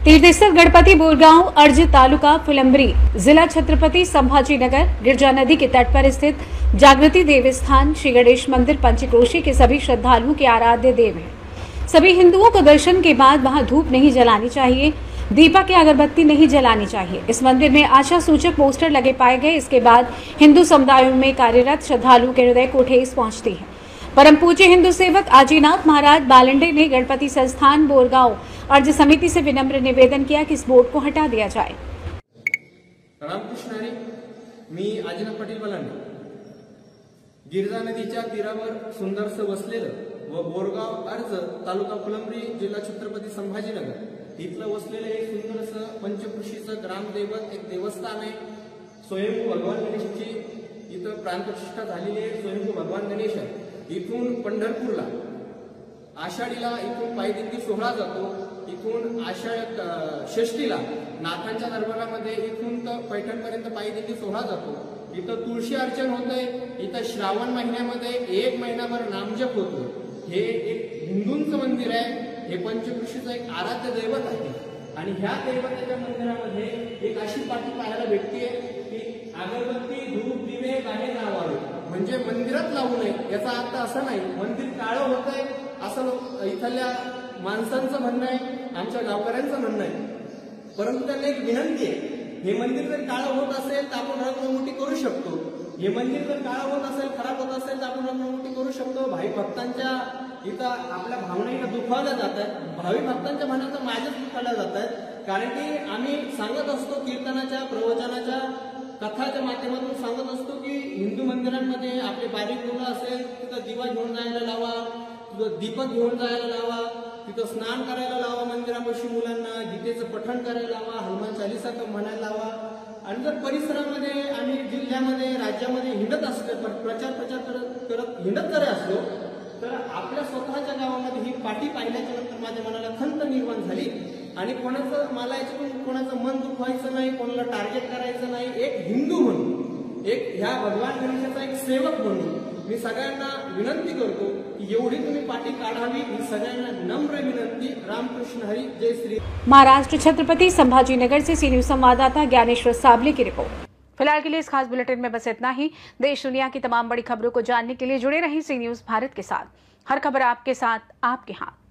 तीर्थस्थल गणपति बोरगांव अर्ज तालुका फुलंब्री जिला छत्रपति संभाजीनगर गिरजा नदी के तट पर स्थित जागृति देवस्थान श्री गणेश मंदिर पंचक्रोशी के सभी श्रद्धालुओं के आराध्य देव है। सभी हिंदुओं को दर्शन के बाद वहां धूप नहीं जलानी चाहिए, दीपक या अगरबत्ती नहीं जलानी चाहिए। इस मंदिर में आशा सूचक पोस्टर लगे पाए गए। इसके बाद हिंदू समुदायों में कार्यरत श्रद्धालुओं के हृदय को ठेस पहुंचती है। परम पूज्य हिंदू सेवक आजीनाथ महाराज बालंडे ने गणपति संस्थान बोरगांव अर्ज समिति से विनम्र निवेदन किया कि इस बोर्ड को हटा दिया जाए। रामकृष्ण हरी, मी आजीनाथ पाटील बालंडे गिरजा नदीच्या तीरावर सुंदरसं वसलेलं व बोरगाव अर्ज तालुका फुलंब्री जिल्हा छत्रपती संभाजीनगर इथलं वसलेलं एक सुंदरसं पंचकृषीचं ग्रामदैवत एक देवस्थान आहे। स्वयंभू भगवान गणेशची इथं प्राणप्रतिष्ठा झालेली आहे। स्वयंभू भगवान गणेश आहे। इथून पंढरपूरला आषाढीला इथून पायदिंडी सोहळा जातो। इथून आषाढ षष्ठीला नाथांच्या दरबारामध्ये इथून तर पैठणपर्यंत पायदिंडी सोहळा जातो। इथं तुळशी अर्चन होतंय। इथं श्रावण महिन्यामध्ये एक महिनाभर नामजप होतो। हे एक हिंदूंचं मंदिर आहे। हे पंचकृषीचं एक आराध्य दैवत आहे आणि ह्या दैवताच्या मंदिरामध्ये एक अशी पाटी पाहायला भेटते की अगरबत्ती धूप दिवे बाहेर लावावे, म्हणजे मंदिरात लावू नये। याचा अर्थ असा नाही मंदिर काळं होत आहे असं इथल्या माणसांचं म्हणणं आहे, आमच्या गावकऱ्यांचं म्हणणं आहे। परंतु त्यांना एक विनंती आहे, हे मंदिर जर काळं होत असेल तर आपण रंगरंगोटी करू शकतो। हे मंदिर जर काळं होत असेल, खराब होत असेल तर आपण रंगरंगोटी करू शकतो। भाई भक्तांच्या इथं आपल्या भावना दुखावल्या जातात। भावी भक्तांच्या भावना तर माझ्याच दुखावल्या जातात, कारण की आम्ही सांगत असतो कीर्तनाच्या प्रवचनाच्या कथाच्या माध्यमातून सांगत असतो की हिंदू मंदिरांमध्ये आपले बारीक मुलं असेल तिथं दिवा घेऊन जायला लावा, दीपक घेऊन जायला लावा, तिथं स्नान करायला लावा, मंदिरापाशी मुलांना गीतेचं पठण करायला लावा, हनुमान चालीसा म्हणायला लावा। आणि जर परिसरामध्ये आणि जिल्ह्यामध्ये राज्यामध्ये हिंडत असले प्रचार करत हिंडत जरी असलो तर आपल्या स्वतःच्या गावामध्ये ही पाटी पाहिल्याच्या नंतर माझ्या मनाला खंत निर्माण झाली आणि कोणाचं मला याच्यातून कोणाचं मन दुखवायचं नाही, कोणाला टार्गेट करायचं नाही। एक हिंदू म्हणून, एक ह्या भगवान गणेशाचा एक सेवक म्हणून मी सगळ्यांना विनंती करतो की एवढी तुम्ही पाटी काढावी, ही सगळ्यांना नम्र विनंती। रामकृष्ण हरी, जय श्री महाराष्ट्र छत्रपति संभाजीनगर से सी न्यूज संवाददाता ज्ञानेश्वर साबले की रिपोर्ट। फिलहाल के लिए इस खास बुलेटिन में बस इतना ही। देश दुनिया की तमाम बड़ी खबरों को जानने के लिए जुड़े रहें सी न्यूज भारत के साथ। हर खबर आपके साथ, आपके हाथ।